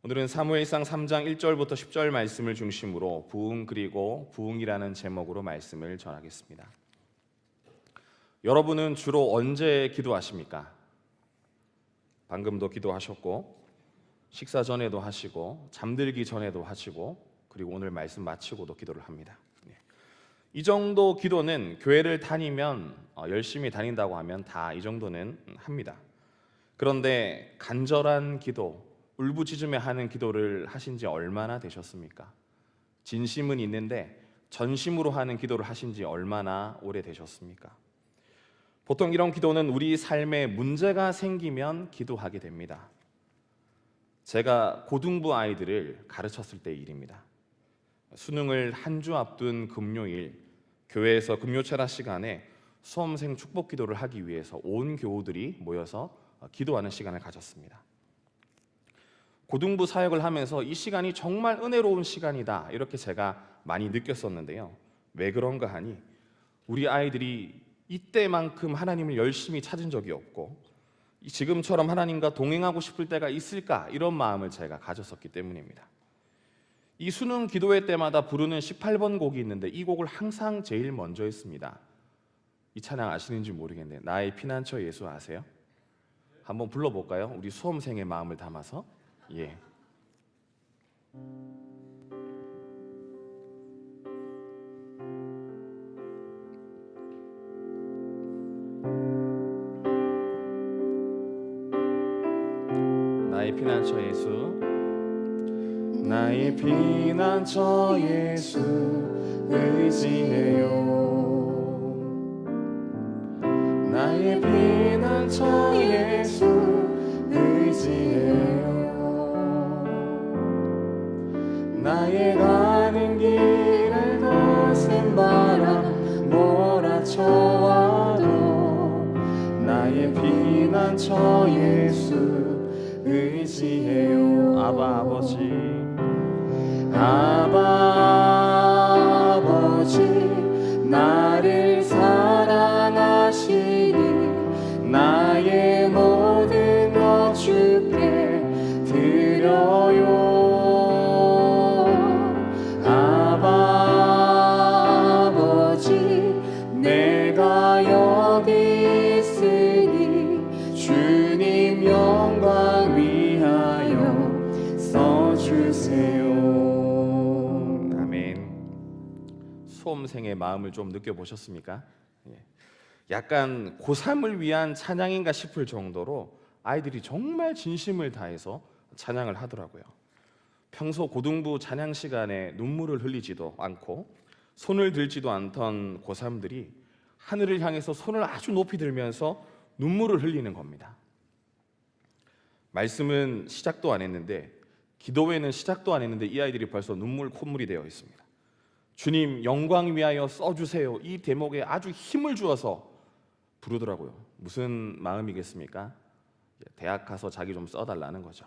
오늘은 사무엘상 3장 1절부터 10절 말씀을 중심으로 부흥 그리고 부흥이라는 제목으로 말씀을 전하겠습니다. 여러분은 주로 언제 기도하십니까? 방금도 기도하셨고, 식사 전에도 하시고, 잠들기 전에도 하시고, 그리고 오늘 말씀 마치고도 기도를 합니다. 이 정도 기도는 교회를 다니면 열심히 다닌다고 하면 다 이 정도는 합니다. 그런데 간절한 기도, 울부짖으며 하는 기도를 하신 지 얼마나 되셨습니까? 진심은 있는데 전심으로 하는 기도를 하신 지 얼마나 오래 되셨습니까? 보통 이런 기도는 우리 삶에 문제가 생기면 기도하게 됩니다. 제가 고등부 아이들을 가르쳤을 때의 일입니다. 수능을 한 주 앞둔 금요일, 교회에서 금요철학 시간에 수험생 축복 기도를 하기 위해서 온 교우들이 모여서 기도하는 시간을 가졌습니다. 고등부 사역을 하면서 이 시간이 정말 은혜로운 시간이다, 이렇게 제가 많이 느꼈었는데요. 왜 그런가 하니 우리 아이들이 이때만큼 하나님을 열심히 찾은 적이 없고, 지금처럼 하나님과 동행하고 싶을 때가 있을까, 이런 마음을 제가 가졌었기 때문입니다. 이 수능 기도회 때마다 부르는 18번 곡이 있는데 이 곡을 항상 제일 먼저 했습니다. 이 찬양 아시는지 모르겠는데 나의 피난처 예수 아세요? 한번 불러볼까요? 우리 수험생의 마음을 담아서. 예. 나의 피난처 예수, 나의 피난처 예수 의지해요. 나의 피난처 예수 의지해요. 나의 가는 길에 거센 바람 몰아쳐와도 나의 피난처 예수 의지해요. 아바 아버지, 아바 아버지, 나를 사랑하시니 나의 모든 것 주께 드려요. 아바 아버지, 내가 여기 있으니 주님 영광 위하여 써주세요. 수험생의 마음을 좀 느껴보셨습니까? 약간 고3을 위한 찬양인가 싶을 정도로 아이들이 정말 진심을 다해서 찬양을 하더라고요. 평소 고등부 찬양 시간에 눈물을 흘리지도 않고 손을 들지도 않던 고3들이 하늘을 향해서 손을 아주 높이 들면서 눈물을 흘리는 겁니다. 말씀은 시작도 안 했는데, 기도회는 시작도 안 했는데 이 아이들이 벌써 눈물 콧물이 되어 있습니다. 주님 영광 위하여 써주세요, 이 대목에 아주 힘을 주어서 부르더라고요. 무슨 마음이겠습니까? 대학 가서 자기 좀 써달라는 거죠.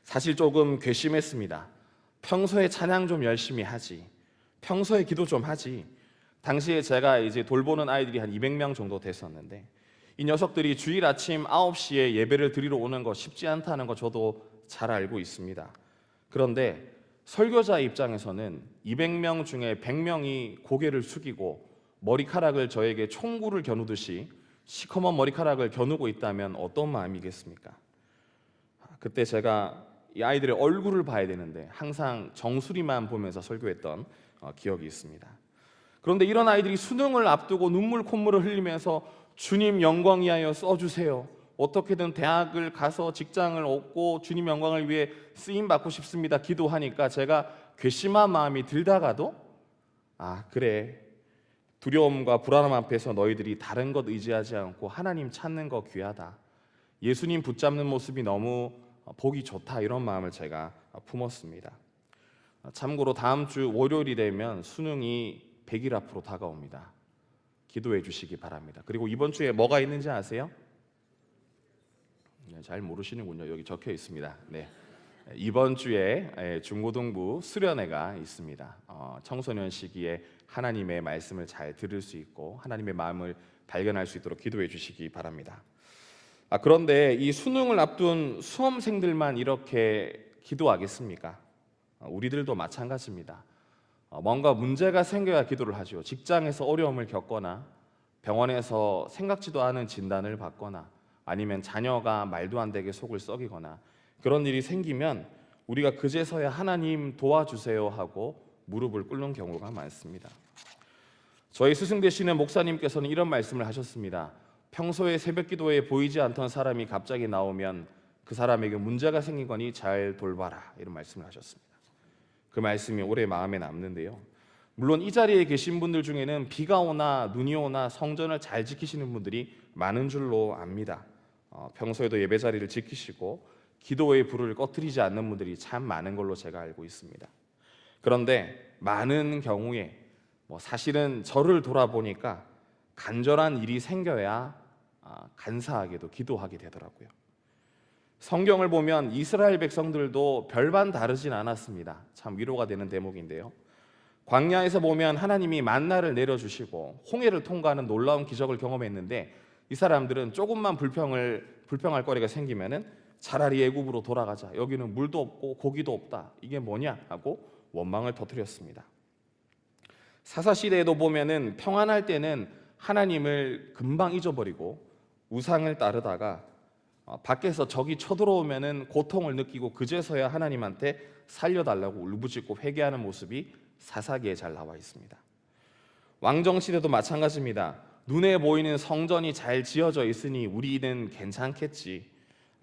사실 조금 괘씸했습니다. 평소에 찬양 좀 열심히 하지, 평소에 기도 좀 하지. 당시에 제가 이제 돌보는 아이들이 한 200명 정도 됐었는데 이 녀석들이 주일 아침 9시에 예배를 드리러 오는 거 쉽지 않다는 거 저도 잘 알고 있습니다. 그런데 설교자 입장에서는 200명 중에 100명이 고개를 숙이고 머리카락을 저에게 총구를 겨누듯이 시커먼 머리카락을 겨누고 있다면 어떤 마음이겠습니까? 그때 제가 이 아이들의 얼굴을 봐야 되는데 항상 정수리만 보면서 설교했던 기억이 있습니다. 그런데 이런 아이들이 수능을 앞두고 눈물 콧물을 흘리면서 주님 영광 위하여 써주세요, 어떻게든 대학을 가서 직장을 얻고 주님 영광을 위해 쓰임받고 싶습니다, 기도하니까 제가 괘씸한 마음이 들다가도 그래, 두려움과 불안함 앞에서 너희들이 다른 것 의지하지 않고 하나님 찾는 거 귀하다, 예수님 붙잡는 모습이 너무 보기 좋다, 이런 마음을 제가 품었습니다. 참고로 다음 주 월요일이 되면 수능이 100일 앞으로 다가옵니다. 기도해 주시기 바랍니다. 그리고 이번 주에 뭐가 있는지 아세요? 잘 모르시는군요. 여기 적혀 있습니다. 이번 주에 중고등부 수련회가 있습니다. 청소년 시기에 하나님의 말씀을 잘 들을 수 있고 하나님의 마음을 발견할 수 있도록 기도해 주시기 바랍니다. 그런데 이 수능을 앞둔 수험생들만 이렇게 기도하겠습니까? 우리들도 마찬가지입니다. 뭔가 문제가 생겨야 기도를 하죠. 직장에서 어려움을 겪거나 병원에서 생각지도 않은 진단을 받거나 아니면 자녀가 말도 안 되게 속을 썩이거나 그런 일이 생기면 우리가 그제서야 하나님 도와주세요 하고 무릎을 꿇는 경우가 많습니다. 저희 스승 되시는 목사님께서는 이런 말씀을 하셨습니다. 평소에 새벽 기도에 보이지 않던 사람이 갑자기 나오면 그 사람에게 문제가 생긴 거니 잘 돌봐라, 이런 말씀을 하셨습니다. 그 말씀이 오래 마음에 남는데요. 물론 이 자리에 계신 분들 중에는 비가 오나 눈이 오나 성전을 잘 지키시는 분들이 많은 줄로 압니다. 평소에도 예배 자리를 지키시고 기도의 불을 꺼뜨리지 않는 분들이 참 많은 걸로 제가 알고 있습니다. 그런데 많은 경우에 사실은 저를 돌아보니까 간절한 일이 생겨야 간사하게도 기도하게 되더라고요. 성경을 보면 이스라엘 백성들도 별반 다르진 않았습니다. 참 위로가 되는 대목인데요. 광야에서 보면 하나님이 만나를 내려주시고 홍해를 통과하는 놀라운 기적을 경험했는데 이 사람들은 조금만 불평할 거리가 생기면은 차라리 애굽으로 돌아가자, 여기는 물도 없고 고기도 없다, 이게 뭐냐 하고 원망을 터뜨렸습니다. 사사시대에도 보면은 평안할 때는 하나님을 금방 잊어버리고 우상을 따르다가 밖에서 적이 쳐들어오면은 고통을 느끼고 그제서야 하나님한테 살려달라고 울부짖고 회개하는 모습이 사사기에 잘 나와 있습니다. 왕정시대도 마찬가지입니다. 눈에 보이는 성전이 잘 지어져 있으니 우리는 괜찮겠지,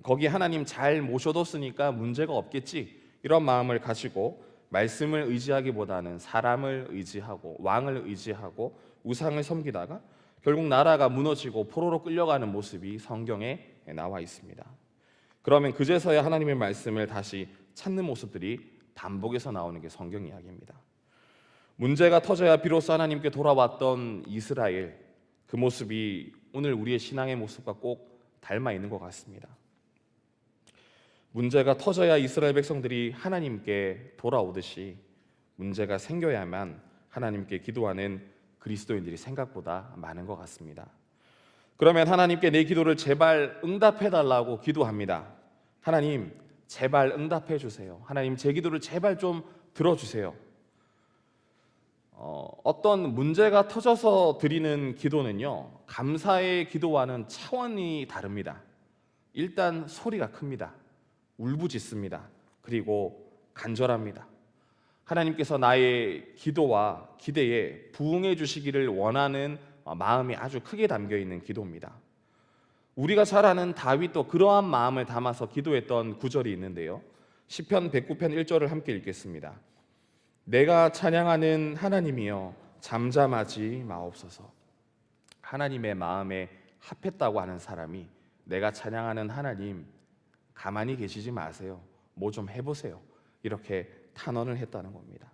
거기 하나님 잘 모셔뒀으니까 문제가 없겠지, 이런 마음을 가지고 말씀을 의지하기보다는 사람을 의지하고 왕을 의지하고 우상을 섬기다가 결국 나라가 무너지고 포로로 끌려가는 모습이 성경에 나와 있습니다. 그러면 그제서야 하나님의 말씀을 다시 찾는 모습들이 반복해서 나오는 게 성경 이야기입니다. 문제가 터져야 비로소 하나님께 돌아왔던 이스라엘, 그 모습이 오늘 우리의 신앙의 모습과 꼭 닮아 있는 것 같습니다. 문제가 터져야 이스라엘 백성들이 하나님께 돌아오듯이 문제가 생겨야만 하나님께 기도하는 그리스도인들이 생각보다 많은 것 같습니다. 그러면 하나님께 내 기도를 제발 응답해달라고 기도합니다. 하나님 제발 응답해 주세요. 하나님 제 기도를 제발 좀 들어주세요. 어떤 문제가 터져서 드리는 기도는요, 감사의 기도와는 차원이 다릅니다. 일단 소리가 큽니다. 울부짖습니다. 그리고 간절합니다. 하나님께서 나의 기도와 기대에 부응해 주시기를 원하는 마음이 아주 크게 담겨 있는 기도입니다. 우리가 잘 아는 다윗도 그러한 마음을 담아서 기도했던 구절이 있는데요. 시편 109편 1절을 함께 읽겠습니다. 내가 찬양하는 하나님이여 잠잠하지 마옵소서. 하나님의 마음에 합했다고 하는 사람이 내가 찬양하는 하나님 가만히 계시지 마세요, 뭐 좀 해보세요, 이렇게 탄원을 했다는 겁니다.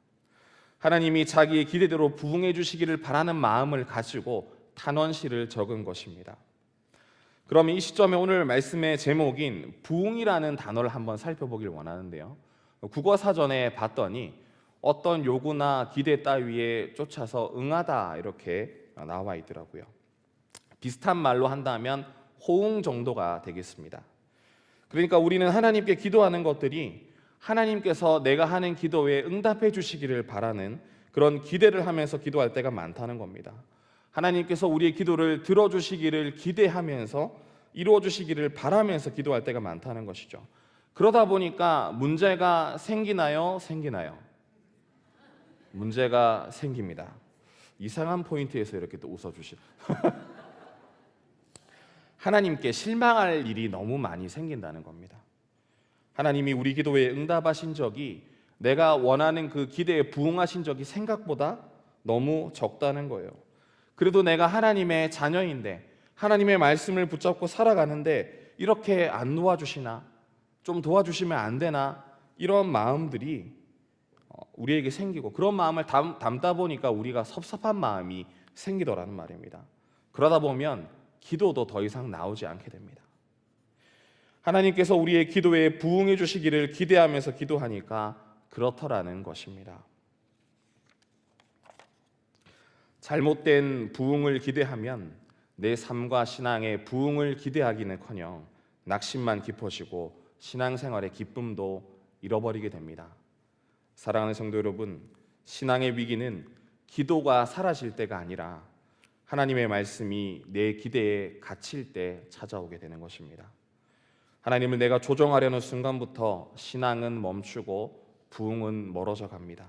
하나님이 자기의 기대대로 부응해 주시기를 바라는 마음을 가지고 탄원시를 적은 것입니다. 그럼 이 시점에 오늘 말씀의 제목인 부응이라는 단어를 한번 살펴보길 원하는데요. 국어사전에 봤더니 어떤 요구나 기대 따위에 쫓아서 응하다 이렇게 나와 있더라고요. 비슷한 말로 한다면 호응 정도가 되겠습니다. 그러니까 우리는 하나님께 기도하는 것들이 하나님께서 내가 하는 기도에 응답해 주시기를 바라는 그런 기대를 하면서 기도할 때가 많다는 겁니다. 하나님께서 우리의 기도를 들어주시기를 기대하면서 이루어 주시기를 바라면서 기도할 때가 많다는 것이죠. 그러다 보니까 문제가 생기나요? 문제가 생깁니다. 이상한 포인트에서 이렇게 또 웃어주시. 하나님께 실망할 일이 너무 많이 생긴다는 겁니다. 하나님이 우리 기도에 응답하신 적이, 내가 원하는 그 기대에 부응하신 적이 생각보다 너무 적다는 거예요. 그래도 내가 하나님의 자녀인데 하나님의 말씀을 붙잡고 살아가는데 이렇게 안 도와주시나, 좀 도와주시면 안 되나, 이런 마음들이 우리에게 생기고, 그런 마음을 담다 보니까 우리가 섭섭한 마음이 생기더라는 말입니다. 그러다 보면 기도도 더 이상 나오지 않게 됩니다. 하나님께서 우리의 기도에 부응해 주시기를 기대하면서 기도하니까 그렇더라는 것입니다. 잘못된 부응을 기대하면 내 삶과 신앙의 부흥을 기대하기는커녕 낙심만 깊어지고 신앙생활의 기쁨도 잃어버리게 됩니다. 사랑하는 성도 여러분, 신앙의 위기는 기도가 사라질 때가 아니라 하나님의 말씀이 내 기대에 갇힐 때 찾아오게 되는 것입니다. 하나님을 내가 조종하려는 순간부터 신앙은 멈추고 부흥은 멀어져 갑니다.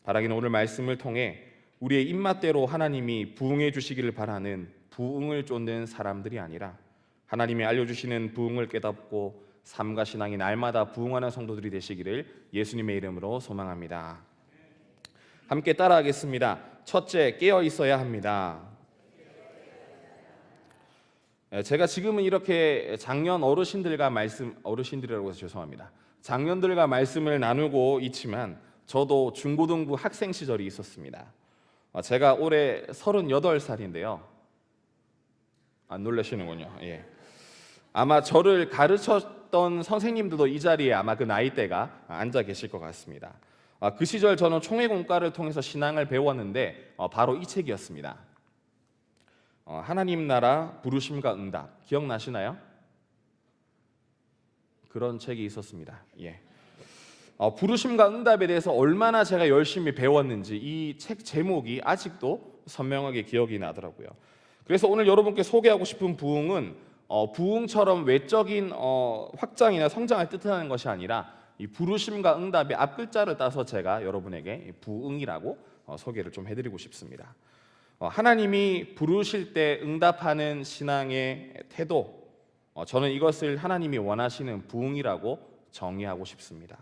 바라기는 오늘 말씀을 통해 우리의 입맛대로 하나님이 부흥해 주시기를 바라는 부흥을 쫓는 사람들이 아니라 하나님이 알려주시는 부흥을 깨닫고 삶과 신앙이 날마다 부흥하는 성도들이 되시기를 예수님의 이름으로 소망합니다. 함께 따라하겠습니다. 첫째, 깨어 있어야 합니다. 제가 지금은 이렇게 장년 어르신들이라고 해서 죄송합니다. 장년들과 말씀을 나누고 있지만 저도 중고등부 학생 시절이 있었습니다. 제가 올해 38살인데요. 안 놀라시는군요. 예. 아마 저를 가르쳤던 선생님들도 이 자리에 아마 그 나이대가 앉아 계실 것 같습니다. 그 시절 저는 총회공과를 통해서 신앙을 배웠는데 바로 이 책이었습니다. 하나님 나라 부르심과 응답, 기억나시나요? 그런 책이 있었습니다. 예. 부르심과 응답에 대해서 얼마나 제가 열심히 배웠는지 이 책 제목이 아직도 선명하게 기억이 나더라고요. 그래서 오늘 여러분께 소개하고 싶은 부흥은 부흥처럼 외적인 확장이나 성장을 뜻하는 것이 아니라 이 부르심과 응답의 앞글자를 따서 제가 여러분에게 부흥이라고 소개를 좀 해드리고 싶습니다. 하나님이 부르실 때 응답하는 신앙의 태도, 저는 이것을 하나님이 원하시는 부흥이라고 정의하고 싶습니다.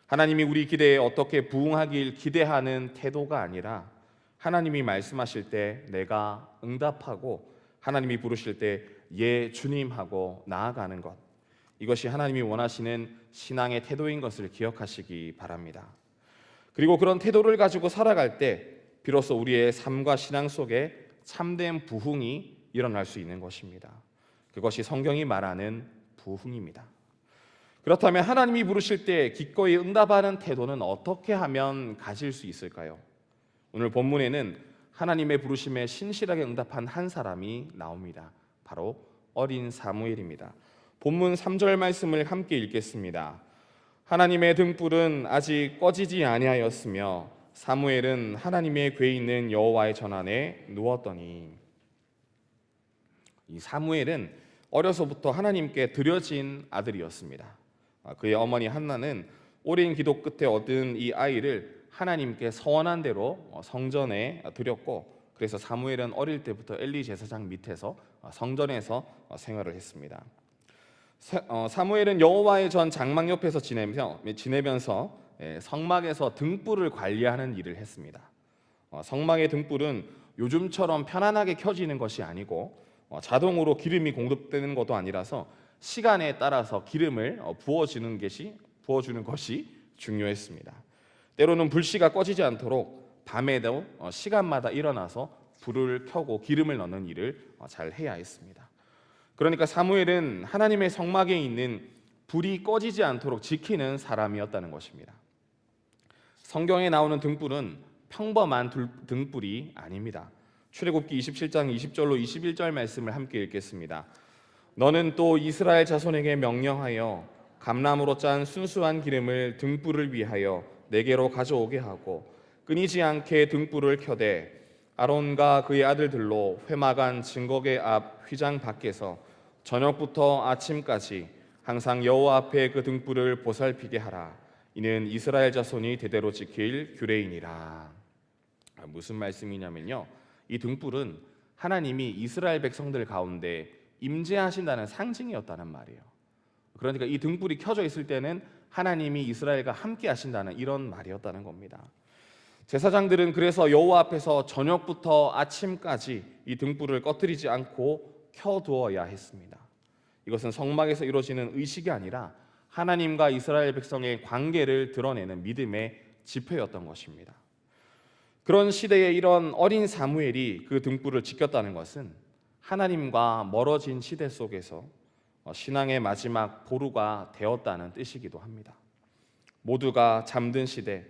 하나님이 우리 기대에 어떻게 부응하길 기대하는 태도가 아니라 하나님이 말씀하실 때 내가 응답하고 하나님이 부르실 때 예 주님 하고 나아가는 것, 이것이 하나님이 원하시는 신앙의 태도인 것을 기억하시기 바랍니다. 그리고 그런 태도를 가지고 살아갈 때 비로소 우리의 삶과 신앙 속에 참된 부흥이 일어날 수 있는 것입니다. 그것이 성경이 말하는 부흥입니다. 그렇다면 하나님이 부르실 때 기꺼이 응답하는 태도는 어떻게 하면 가질 수 있을까요? 오늘 본문에는 하나님의 부르심에 신실하게 응답한 한 사람이 나옵니다. 바로 어린 사무엘입니다. 본문 3절 말씀을 함께 읽겠습니다. 하나님의 등불은 아직 꺼지지 아니하였으며 사무엘은 하나님의 궤에 있는 여호와의 전안에 누웠더니. 이 사무엘은 어려서부터 하나님께 드려진 아들이었습니다. 그의 어머니 한나는 오랜 기도 끝에 얻은 이 아이를 하나님께 서원한 대로 성전에 드렸고, 그래서 사무엘은 어릴 때부터 엘리 제사장 밑에서 성전에서 생활을 했습니다. 사무엘은 여호와의 전 장막 옆에서 지내면서 성막에서 등불을 관리하는 일을 했습니다. 성막의 등불은 요즘처럼 편안하게 켜지는 것이 아니고 자동으로 기름이 공급되는 것도 아니라서 시간에 따라서 기름을 부어주는 것이 중요했습니다. 때로는 불씨가 꺼지지 않도록 밤에도 시간마다 일어나서 불을 켜고 기름을 넣는 일을 잘 해야 했습니다. 그러니까 사무엘은 하나님의 성막에 있는 불이 꺼지지 않도록 지키는 사람이었다는 것입니다. 성경에 나오는 등불은 평범한 등불이 아닙니다. 출애굽기 27장 20절로 21절 말씀을 함께 읽겠습니다. 너는 또 이스라엘 자손에게 명령하여 감람으로 짠 순수한 기름을 등불을 위하여 내게로 가져오게 하고 끊이지 않게 등불을 켜되 아론과 그의 아들들로 회막안 증거궤 앞 휘장 밖에서 저녁부터 아침까지 항상 여호와 앞에 그 등불을 보살피게 하라. 이는 이스라엘 자손이 대대로 지킬 규례이니라. 무슨 말씀이냐면요, 이 등불은 하나님이 이스라엘 백성들 가운데 임재하신다는 상징이었다는 말이에요. 그러니까 이 등불이 켜져 있을 때는 하나님이 이스라엘과 함께 하신다는 이런 말이었다는 겁니다. 제사장들은 그래서 여호와 앞에서 저녁부터 아침까지 이 등불을 꺼뜨리지 않고 켜두어야 했습니다. 이것은 성막에서 이루어지는 의식이 아니라 하나님과 이스라엘 백성의 관계를 드러내는 믿음의 지표였던 것입니다. 그런 시대에 이런 어린 사무엘이 그 등불을 지켰다는 것은 하나님과 멀어진 시대 속에서 신앙의 마지막 보루가 되었다는 뜻이기도 합니다. 모두가 잠든 시대,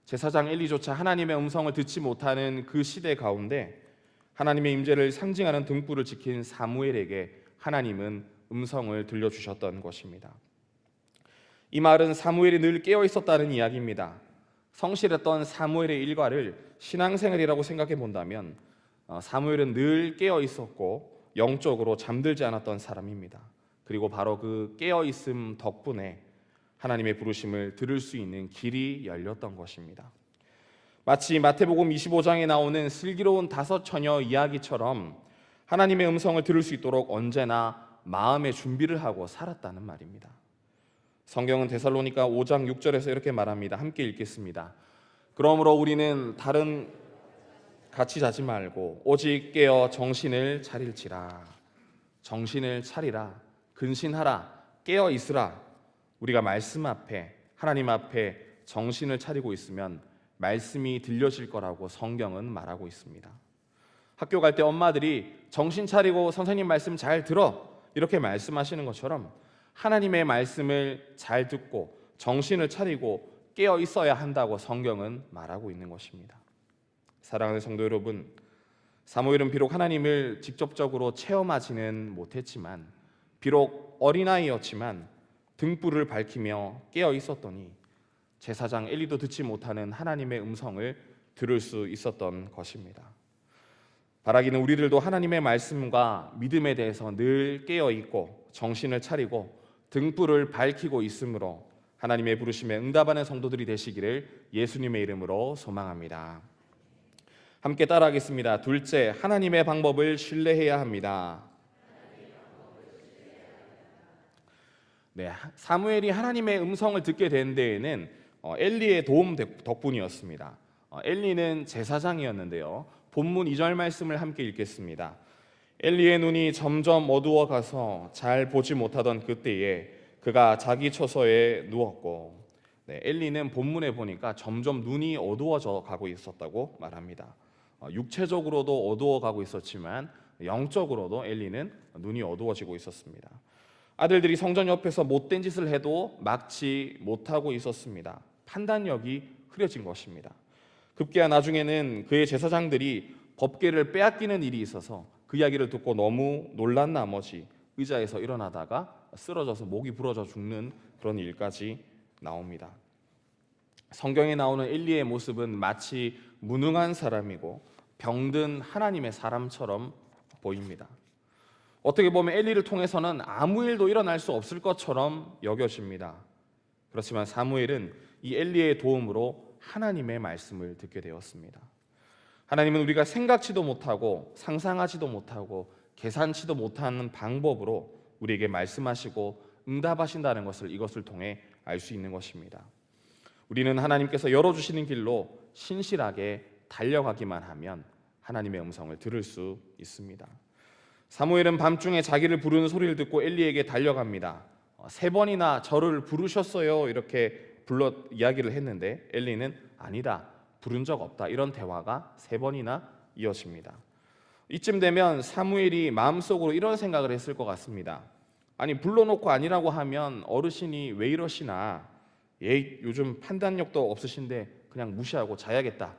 제사장 엘리조차 하나님의 음성을 듣지 못하는 그 시대 가운데 하나님의 임재를 상징하는 등불을 지킨 사무엘에게 하나님은 음성을 들려주셨던 것입니다. 이 말은 사무엘이 늘 깨어 있었다는 이야기입니다. 성실했던 사무엘의 일과를 신앙생활이라고 생각해 본다면 사무엘은 늘 깨어 있었고 영적으로 잠들지 않았던 사람입니다. 그리고 바로 그 깨어 있음 덕분에 하나님의 부르심을 들을 수 있는 길이 열렸던 것입니다. 마치 마태복음 25장에 나오는 슬기로운 5 처녀 이야기처럼 하나님의 음성을 들을 수 있도록 언제나 마음의 준비를 하고 살았다는 말입니다. 성경은 데살로니가 5장 6절에서 이렇게 말합니다. 함께 읽겠습니다. 그러므로 우리는 다른 같이 자지 말고 오직 깨어 정신을 차릴지라. 정신을 차리라, 근신하라, 깨어 있으라. 우리가 말씀 앞에, 하나님 앞에 정신을 차리고 있으면 말씀이 들려질 거라고 성경은 말하고 있습니다. 학교 갈 때 엄마들이 정신 차리고 선생님 말씀 잘 들어 이렇게 말씀하시는 것처럼 하나님의 말씀을 잘 듣고 정신을 차리고 깨어 있어야 한다고 성경은 말하고 있는 것입니다. 사랑하는 성도 여러분, 사무엘은 비록 하나님을 직접적으로 체험하지는 못했지만, 비록 어린아이였지만 등불을 밝히며 깨어 있었더니 제사장 엘리도 듣지 못하는 하나님의 음성을 들을 수 있었던 것입니다. 바라기는 우리들도 하나님의 말씀과 믿음에 대해서 늘 깨어 있고 정신을 차리고 등불을 밝히고 있으므로 하나님의 부르심에 응답하는 성도들이 되시기를 예수님의 이름으로 소망합니다. 함께 따라하겠습니다. 둘째, 하나님의 방법을 신뢰해야 합니다. 네, 사무엘이 하나님의 음성을 듣게 된 데에는 엘리의 도움 덕분이었습니다. 엘리는 제사장이었는데요. 본문 2절 말씀을 함께 읽겠습니다. 엘리의 눈이 점점 어두워가서 잘 보지 못하던 그때에 그가 자기 처소에 누웠고, 네, 엘리는 본문에 보니까 점점 눈이 어두워져 가고 있었다고 말합니다. 육체적으로도 어두워가고 있었지만 영적으로도 엘리는 눈이 어두워지고 있었습니다. 아들들이 성전 옆에서 못된 짓을 해도 막지 못하고 있었습니다. 판단력이 흐려진 것입니다. 급기야 나중에는 그의 제사장들이 법궤를 빼앗기는 일이 있어서 그 이야기를 듣고 너무 놀란 나머지 의자에서 일어나다가 쓰러져서 목이 부러져 죽는 그런 일까지 나옵니다. 성경에 나오는 엘리의 모습은 마치 무능한 사람이고 병든 하나님의 사람처럼 보입니다. 어떻게 보면 엘리를 통해서는 아무 일도 일어날 수 없을 것처럼 여겨집니다. 그렇지만 사무엘은 이 엘리의 도움으로 하나님의 말씀을 듣게 되었습니다. 하나님은 우리가 생각지도 못하고 상상하지도 못하고 계산치도 못하는 방법으로 우리에게 말씀하시고 응답하신다는 것을 이것을 통해 알 수 있는 것입니다. 우리는 하나님께서 열어주시는 길로 신실하게 달려가기만 하면 하나님의 음성을 들을 수 있습니다. 사무엘은 밤중에 자기를 부르는 소리를 듣고 엘리에게 달려갑니다. 3번이나 저를 부르셨어요 이렇게 불러 이야기를 했는데 엘리는 아니다, 부른 적 없다, 이런 대화가 3번이나 이어집니다. 이쯤 되면 사무엘이 마음속으로 이런 생각을 했을 것 같습니다. 아니, 불러놓고 아니라고 하면 어르신이 왜 이러시나, 요즘 판단력도 없으신데 그냥 무시하고 자야겠다,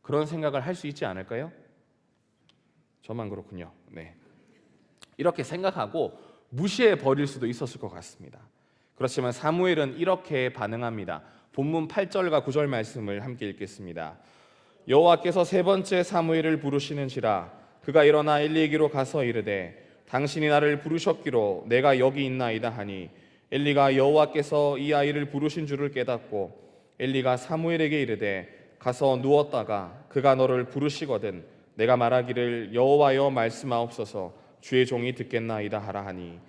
그런 생각을 할 수 있지 않을까요? 저만 그렇군요. 네, 이렇게 생각하고 무시해 버릴 수도 있었을 것 같습니다. 그렇지만 사무엘은 이렇게 반응합니다. 본문 8절과 9절 말씀을 함께 읽겠습니다. 여호와께서 3번째 사무엘을 부르시는지라 그가 일어나 엘리에게로 가서 이르되 당신이 나를 부르셨기로 내가 여기 있나이다 하니 엘리가 여호와께서 이 아이를 부르신 줄을 깨닫고 엘리가 사무엘에게 이르되 가서 누웠다가 그가 너를 부르시거든 내가 말하기를 여호와여 말씀하옵소서 주의 종이 듣겠나이다 하라 하니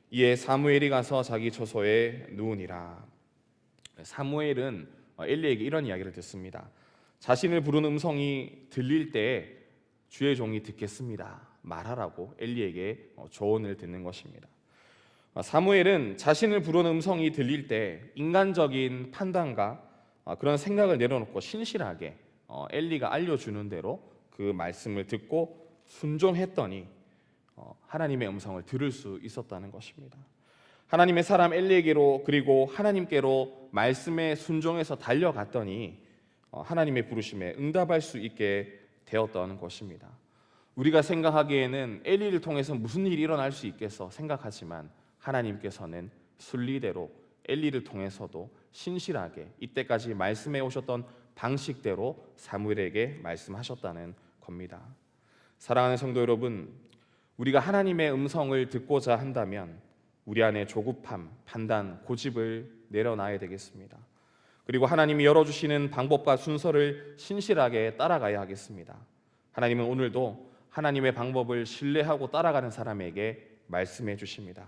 이에 사무엘이 가서 자기 처소에 누우니라. 사무엘은 엘리에게 이런 이야기를 듣습니다. 자신을 부르는 음성이 들릴 때 주의 종이 듣겠습니다 말하라고 엘리에게 조언을 듣는 것입니다. 사무엘은 자신을 부르는 음성이 들릴 때 인간적인 판단과 그런 생각을 내려놓고 신실하게 엘리가 알려주는 대로 그 말씀을 듣고 순종했더니 하나님의 음성을 들을 수 있었다는 것입니다. 하나님의 사람 엘리에게로 그리고 하나님께로 말씀에 순종해서 달려갔더니 하나님의 부르심에 응답할 수 있게 되었던 것입니다. 우리가 생각하기에는 엘리를 통해서 무슨 일이 일어날 수 있겠어 생각하지만 하나님께서는 순리대로 엘리를 통해서도 신실하게 이때까지 말씀해 오셨던 방식대로 사무엘에게 말씀하셨다는 겁니다. 사랑하는 성도 여러분, 우리가 하나님의 음성을 듣고자 한다면 우리 안에 조급함, 판단, 고집을 내려놔야 되겠습니다. 그리고 하나님이 열어주시는 방법과 순서를 신실하게 따라가야 하겠습니다. 하나님은 오늘도 하나님의 방법을 신뢰하고 따라가는 사람에게 말씀해 주십니다.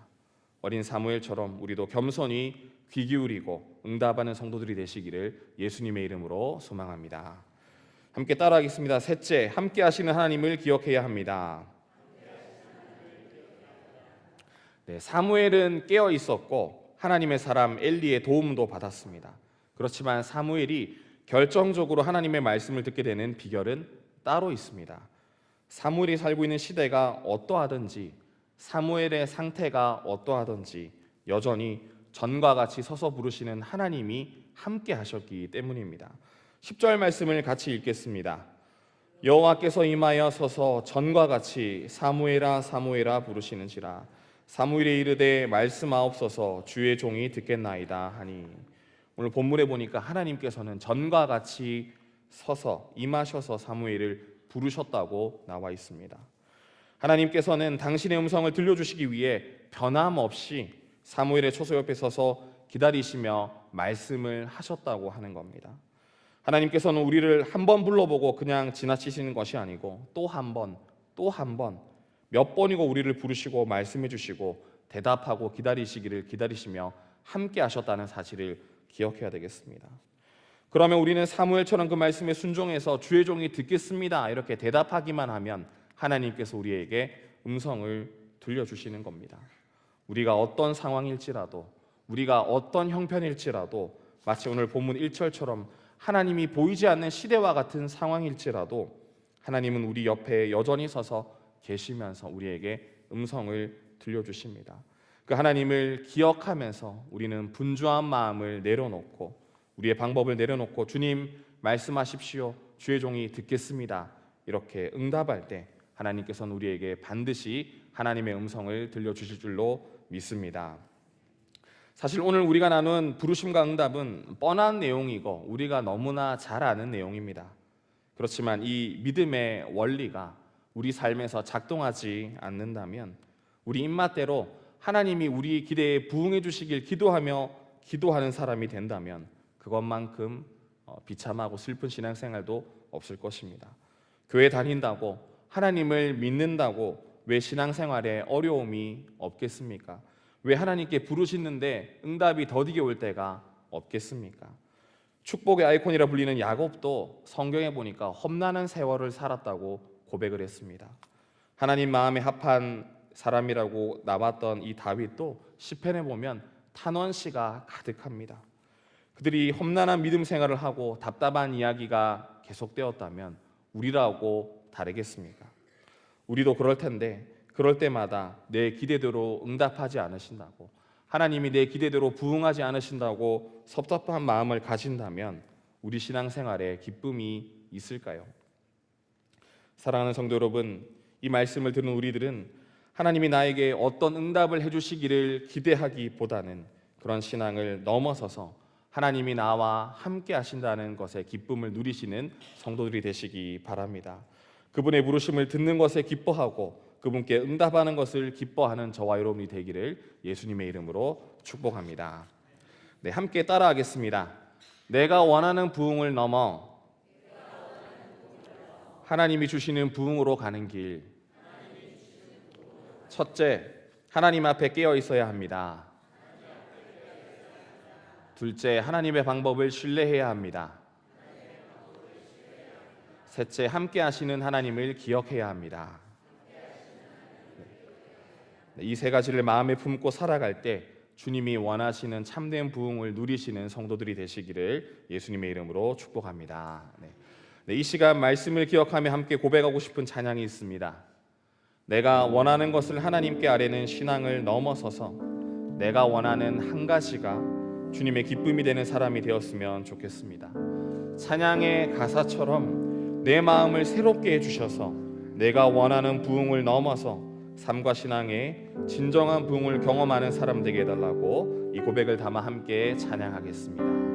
어린 사무엘처럼 우리도 겸손히 귀 기울이고 응답하는 성도들이 되시기를 예수님의 이름으로 소망합니다. 함께 따라하겠습니다. 셋째, 함께 하시는 하나님을 기억해야 합니다. 네, 사무엘은 깨어 있었고 하나님의 사람 엘리의 도움도 받았습니다. 그렇지만 사무엘이 결정적으로 하나님의 말씀을 듣게 되는 비결은 따로 있습니다. 사무엘이 살고 있는 시대가 어떠하든지 사무엘의 상태가 어떠하든지 여전히 전과 같이 서서 부르시는 하나님이 함께 하셨기 때문입니다. 10절 말씀을 같이 읽겠습니다. 여호와께서 임하여 서서 전과 같이 사무엘아 사무엘아 부르시는지라 사무엘이 이르되 말씀하옵소서 주의 종이 듣겠나이다 하니, 오늘 본문에 보니까 하나님께서는 전과 같이 서서 임하셔서 사무엘을 부르셨다고 나와 있습니다. 하나님께서는 당신의 음성을 들려주시기 위해 변함없이 사무엘의 처소 옆에 서서 기다리시며 말씀을 하셨다고 하는 겁니다. 하나님께서는 우리를 한 번 불러보고 그냥 지나치시는 것이 아니고 또 한 번, 또 한 번, 몇 번이고 우리를 부르시고 말씀해 주시고 대답하고 기다리시며 함께 하셨다는 사실을 기억해야 되겠습니다. 그러면 우리는 사무엘처럼 그 말씀에 순종해서 주의 종이 듣겠습니다 이렇게 대답하기만 하면 하나님께서 우리에게 음성을 들려주시는 겁니다. 우리가 어떤 상황일지라도, 우리가 어떤 형편일지라도, 마치 오늘 본문 1절처럼 하나님이 보이지 않는 시대와 같은 상황일지라도 하나님은 우리 옆에 여전히 서서 계시면서 우리에게 음성을 들려주십니다. 그 하나님을 기억하면서 우리는 분주한 마음을 내려놓고 우리의 방법을 내려놓고 주님 말씀하십시오, 주의 종이 듣겠습니다 이렇게 응답할 때 하나님께서는 우리에게 반드시 하나님의 음성을 들려주실 줄로 믿습니다. 사실 오늘 우리가 나눈 부르심과 응답은 뻔한 내용이고 우리가 너무나 잘 아는 내용입니다. 그렇지만 이 믿음의 원리가 우리 삶에서 작동하지 않는다면, 우리 입맛대로 하나님이 우리 기대에 부응해 주시길 기도하며 기도하는 사람이 된다면 그것만큼 비참하고 슬픈 신앙생활도 없을 것입니다. 교회 다닌다고, 하나님을 믿는다고 왜 신앙생활에 어려움이 없겠습니까? 왜 하나님께 부르시는데 응답이 더디게 올 때가 없겠습니까? 축복의 아이콘이라 불리는 야곱도 성경에 보니까 험난한 세월을 살았다고 고백을 했습니다. 하나님 마음에 합한 사람이라고 나왔던 이 다윗도 시편에 보면 탄원시가 가득합니다. 그들이 험난한 믿음 생활을 하고 답답한 이야기가 계속되었다면 우리라고 다르겠습니까? 우리도 그럴 텐데 그럴 때마다 내 기대대로 응답하지 않으신다고, 하나님이 내 기대대로 부응하지 않으신다고 섭섭한 마음을 가진다면 우리 신앙생활에 기쁨이 있을까요? 사랑하는 성도 여러분, 이 말씀을 들은 우리들은 하나님이 나에게 어떤 응답을 해주시기를 기대하기보다는 그런 신앙을 넘어서서 하나님이 나와 함께 하신다는 것에 기쁨을 누리시는 성도들이 되시기 바랍니다. 그분의 부르심을 듣는 것에 기뻐하고 그분께 응답하는 것을 기뻐하는 저와 여러분이 되기를 예수님의 이름으로 축복합니다. 네, 함께 따라하겠습니다. 내가 원하는 부흥을 넘어 하나님이 주시는 부흥으로 가는 길. 첫째, 하나님 앞에 깨어 있어야 합니다. 둘째, 하나님의 방법을 신뢰해야 합니다. 셋째, 함께 하시는 하나님을 기억해야 합니다. 이 세 가지를 마음에 품고 살아갈 때 주님이 원하시는 참된 부흥을 누리시는 성도들이 되시기를 예수님의 이름으로 축복합니다. 네, 이 시간 말씀을 기억하며 함께 고백하고 싶은 찬양이 있습니다. 내가 원하는 것을 하나님께 아뢰는 신앙을 넘어서서 내가 원하는 한 가지가 주님의 기쁨이 되는 사람이 되었으면 좋겠습니다. 찬양의 가사처럼 내 마음을 새롭게 해주셔서 내가 원하는 부흥을 넘어서 삶과 신앙의 진정한 부흥을 경험하는 사람 되게 해달라고 이 고백을 담아 함께 찬양하겠습니다.